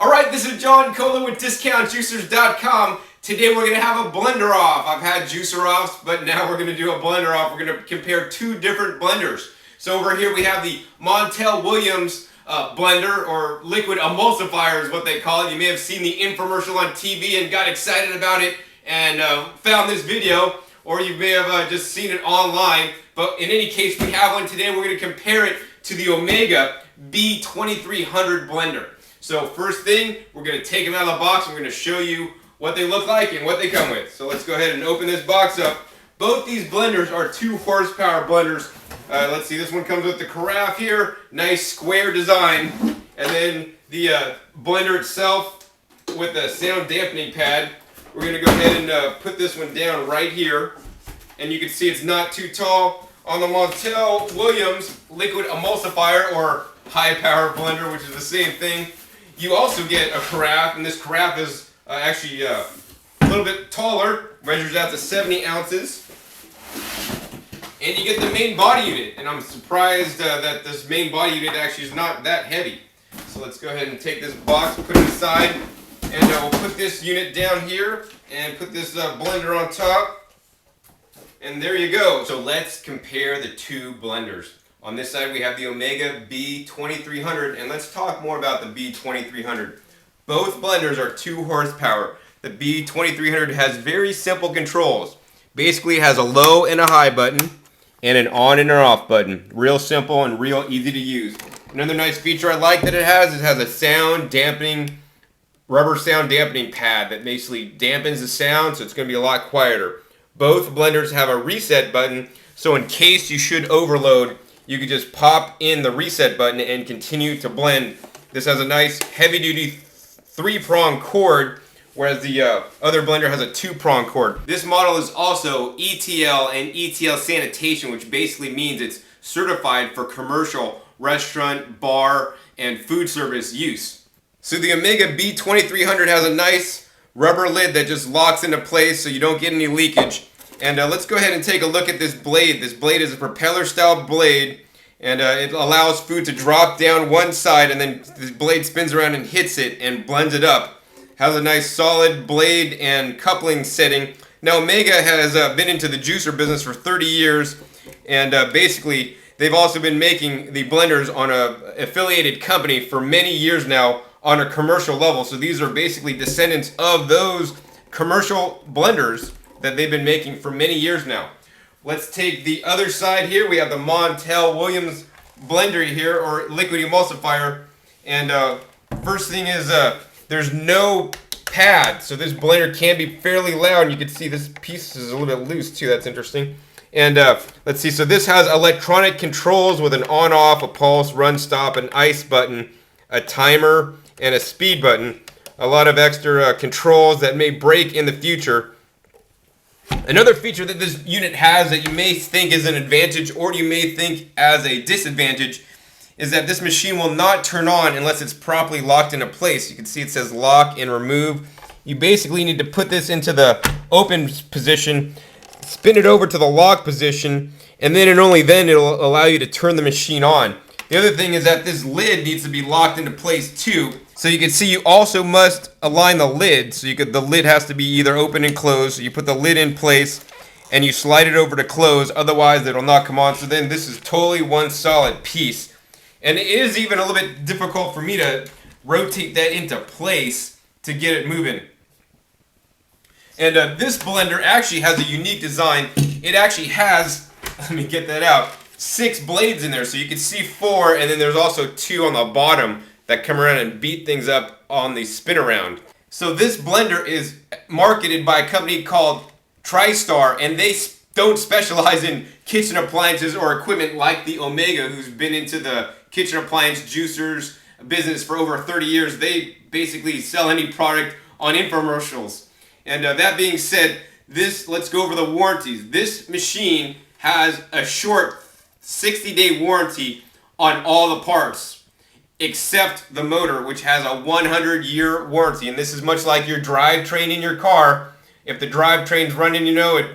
Alright, this is John Kohler with DiscountJuicers.com. Today we're going to have a blender off. I've had juicer offs, but now we're going to do a blender off. We're going to compare two different blenders. So over here we have the Montel Williams blender, or liquid emulsifier is what they call it. You may have seen the infomercial on TV and got excited about it and found this video, or you may have just seen it online. But in any case, we have one today. We're going to compare it to the Omega B2300 blender. So first thing, we're going to take them out of the box. We're going to show you what they look like and what they come with. So let's go ahead and open this box up. Both these blenders are 2 horsepower blenders. Let's see, this one comes with the carafe here, nice square design, and then the blender itself with the sound dampening pad. We're going to go ahead and put this one down right here, and you can see it's not too tall. On the Montel Williams liquid emulsifier, or high power blender, which is the same thing, you also get a carafe, and this carafe is actually a little bit taller, measures out to 70 ounces. And you get the main body unit, and I'm surprised that this main body unit actually is not that heavy. So let's go ahead and take this box, put it aside, and we'll put this unit down here and put this blender on top. And there you go. So let's compare the two blenders. On this side we have the Omega B2300, and let's talk more about the B2300. Both blenders are 2 horsepower. The B2300 has very simple controls. Basically it has a low and a high button and an on and an off button. Real simple and real easy to use. Another nice feature I like that it has a sound dampening, rubber sound dampening pad that basically dampens the sound, so it's going to be a lot quieter. Both blenders have a reset button, so in case you should overload, you can just pop in the reset button and continue to blend. This has a nice heavy-duty 3-prong cord, whereas the other blender has a 2-prong cord. This model is also ETL and ETL sanitation, which basically means it's certified for commercial, restaurant, bar, and food service use. So the Omega B2300 has a nice rubber lid that just locks into place so you don't get any leakage. And let's go ahead and take a look at this blade. This blade is a propeller style blade, and it allows food to drop down one side, and then this blade spins around and hits it and blends it up. Has a nice solid blade and coupling setting. Now Omega has been into the juicer business for 30 years, and basically they've also been making the blenders on a affiliated company for many years now on a commercial level. So these are basically descendants of those commercial blenders that they've been making for many years now. Let's take the other side here. We have the Montel Williams blender here, or liquid emulsifier, and first thing is there's no pad, so this blender can be fairly loud. You can see this piece is a little bit loose too. That's interesting. And let's see, so this has electronic controls with an on-off, a pulse, run, stop, an ice button, a timer, and a speed button. A lot of extra controls that may break in the future. Another feature that this unit has that you may think is an advantage, or you may think as a disadvantage, is that this machine will not turn on unless it's properly locked into place. You can see it says lock and remove. You basically need to put this into the open position, spin it over to the lock position, and then and only then it'll allow you to turn the machine on. The other thing is that this lid needs to be locked into place too. So you can see you also must align the lid. So the lid has to be either open and closed. So you put the lid in place and you slide it over to close, otherwise it'll not come on. So then this is totally one solid piece. And it is even a little bit difficult for me to rotate that into place to get it moving. And this blender actually has a unique design. It actually has, let me get that out, 6 blades in there. So you can see 4, and then there's also 2 on the bottom that come around and beat things up on the spin around. So this blender is marketed by a company called TriStar, and they don't specialize in kitchen appliances or equipment like the Omega, who's been into the kitchen appliance juicers business for over 30 years. They basically sell any product on infomercials. And that being said, let's go over the warranties. This machine has a short 60-day warranty on all the parts, except the motor, which has a 100-year warranty. And this is much like your drivetrain in your car. If the drivetrain's running,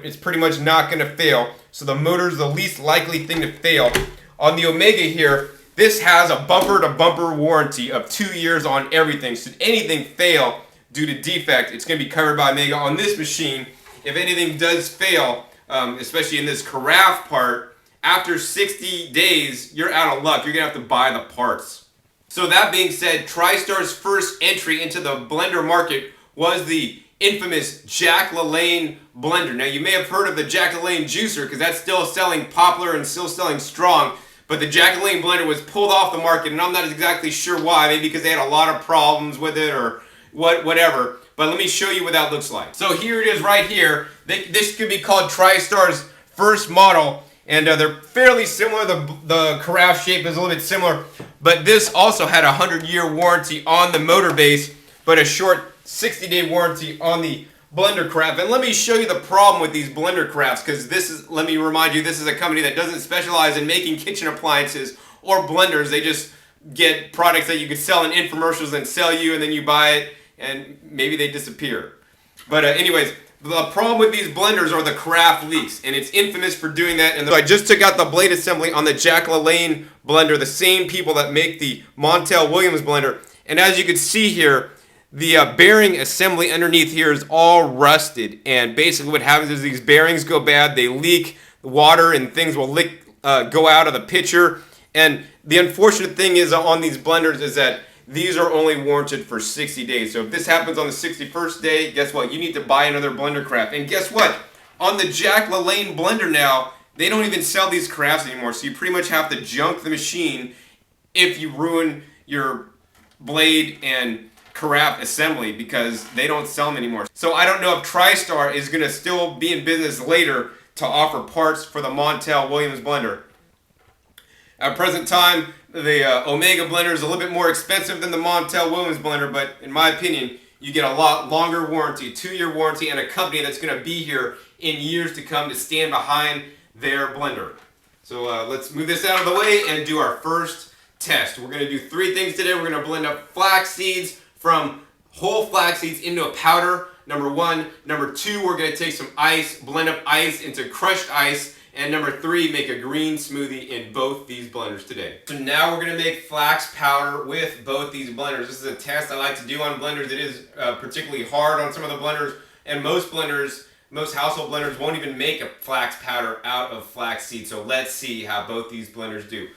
it's pretty much not going to fail. So the motor's the least likely thing to fail. On the Omega here, This has a bumper-to-bumper warranty of 2 years on everything. Should anything fail due to defect, it's going to be covered by Omega. On this machine, if anything does fail, especially in this carafe part, after 60 days, you're out of luck. You're going to have to buy the parts. So that being said, TriStar's first entry into the blender market was the infamous Jack LaLanne blender. Now, you may have heard of the Jack LaLanne juicer because that's still selling popular and still selling strong. But the Jack LaLanne blender was pulled off the market, and I'm not exactly sure why. Maybe because they had a lot of problems with it or whatever. But let me show you what that looks like. So here it is right here. This could be called TriStar's first model. And they're fairly similar. The carafe shape is a little bit similar. But this also had a 100-year warranty on the motor base, but a short 60-day warranty on the blender carafe. And let me show you the problem with these blender carafes, because this is, let me remind you, this is a company that doesn't specialize in making kitchen appliances or blenders. They just get products that you could sell in infomercials and sell you, and then you buy it, and maybe they disappear. But anyways, the problem with these blenders are the carafe leaks, and it's infamous for doing that. And so I just took out the blade assembly on the Jack LaLanne blender, the same people that make the Montel Williams blender. And as you can see here, the bearing assembly underneath here is all rusted. And basically what happens is these bearings go bad, they leak water, and things will go out of the pitcher. And the unfortunate thing is on these blenders is that these are only warranted for 60 days. So if this happens on the 61st day, guess what? You need to buy another blender carafe. And guess what? On the Jack LaLanne blender now, they don't even sell these carafes anymore. So you pretty much have to junk the machine if you ruin your blade and carafe assembly, because they don't sell them anymore. So I don't know if TriStar is going to still be in business later to offer parts for the Montel Williams blender. At present time, the Omega blender is a little bit more expensive than the Montel Williams blender, but in my opinion, you get a lot longer warranty, 2-year warranty, and a company that's going to be here in years to come to stand behind their blender. So let's move this out of the way and do our first test. We're going to do 3 things today. We're going to blend up flax seeds from whole flax seeds into a powder, number 1. Number 2, we're going to take some ice, blend up ice into crushed ice. And number 3, make a green smoothie in both these blenders today. So now we're going to make flax powder with both these blenders. This is a test I like to do on blenders. It is particularly hard on some of the blenders, and most household blenders won't even make a flax powder out of flax seeds. So let's see how both these blenders do.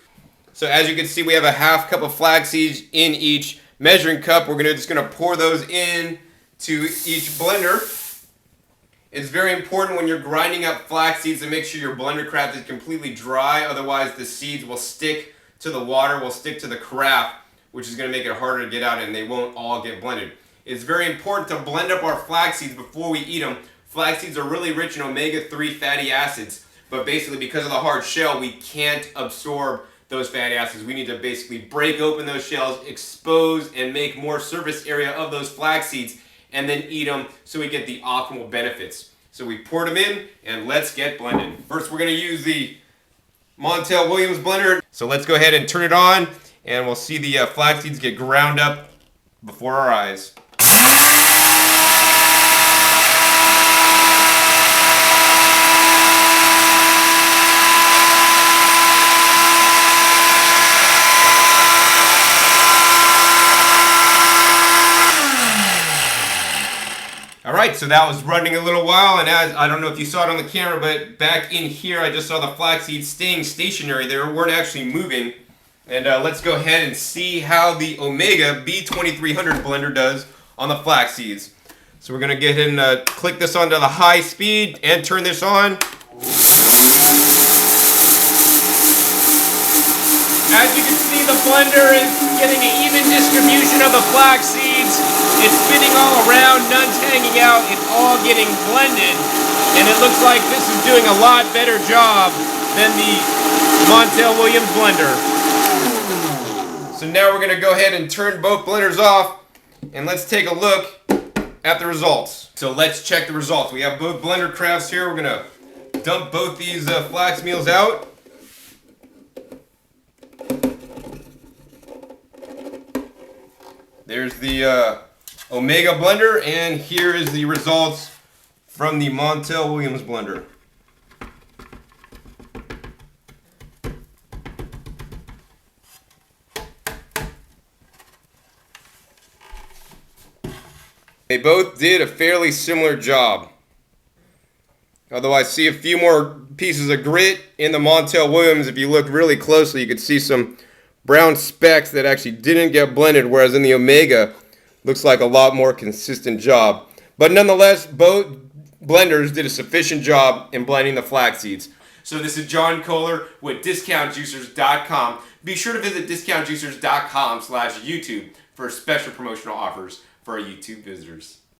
So as you can see, we have a ½ cup of flax seeds in each measuring cup. We're just going to pour those in to each blender. It's very important when you're grinding up flax seeds to make sure your blender carafe is completely dry. Otherwise, the seeds will stick to the water, will stick to the carafe, which is going to make it harder to get out, and they won't all get blended. It's very important to blend up our flax seeds before we eat them. Flax seeds are really rich in omega-3 fatty acids, but basically because of the hard shell, we can't absorb those fatty acids. We need to basically break open those shells, expose and make more surface area of those flax seeds, and then eat them so we get the optimal benefits. So we poured them in, and let's get blended. First, we're going to use the Montel Williams blender. So let's go ahead and turn it on, and we'll see the flax seeds get ground up before our eyes. Alright, so that was running a little while, and as I don't know if you saw it on the camera, but back in here I just saw the flax seeds staying stationary. They weren't actually moving. And let's go ahead and see how the Omega B2300 blender does on the flax seeds. So we're going to get ahead and click this onto the high speed and turn this on. As you can see, the blender is getting an even distribution of the flax seeds. It's spinning all around, none's hanging out, it's all getting blended. And it looks like this is doing a lot better job than the Montel Williams blender. So now we're going to go ahead and turn both blenders off, and let's take a look at the results. So let's check the results. We have both blender carafes here. We're going to dump both these flax meals out. There's the Omega blender, and here is the results from the Montel Williams blender. They both did a fairly similar job. Although I see a few more pieces of grit in the Montel Williams. If you look really closely, you can see some brown specks that actually didn't get blended, whereas in the Omega, looks like a lot more consistent job. But nonetheless, both blenders did a sufficient job in blending the flax seeds. So this is John Kohler with DiscountJuicers.com. Be sure to visit DiscountJuicers.com/YouTube for special promotional offers for our YouTube visitors.